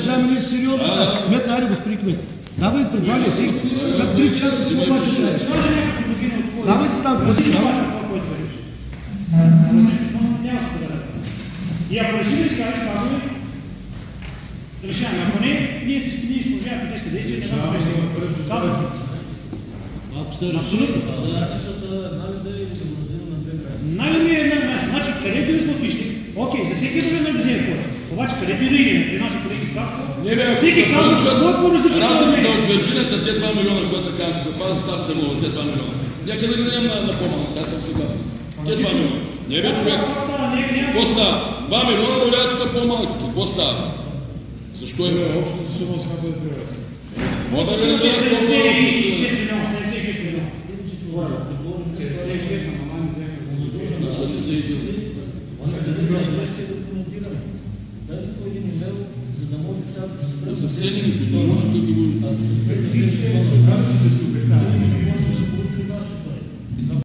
държаваме ние сериозно сега. Кмет, айде господин кмет. Давай, предлагайте. За 3 часа какво обаче ще е? Давайте там, къде и ако решим да си кажеш, казваме, решаваме. Ако не, ние изпълняваме тези действия, няма да се казваме. Ако се решили, задачата да е най-ли е една, значи където и сме отишли, окей, за всеки един да вземе кост. Обаче където и да идем, при наши колеги казва, всеки казва, че това е по-различно. Разликата от вершината, те 2 милиона, които така, запазят ставите му, те 2 милиона. Нека да ги дадем на по-малко, аз съм съгласен. Те 2 милиона. Не бе, човек. Какво става? 2 милиона да влияят така по-малките. Какво става? Защо е? Общата сума сега бъде приоритет. Може да не разбира с колко за да може сега да се съседните, не може да го... Различните си обещания.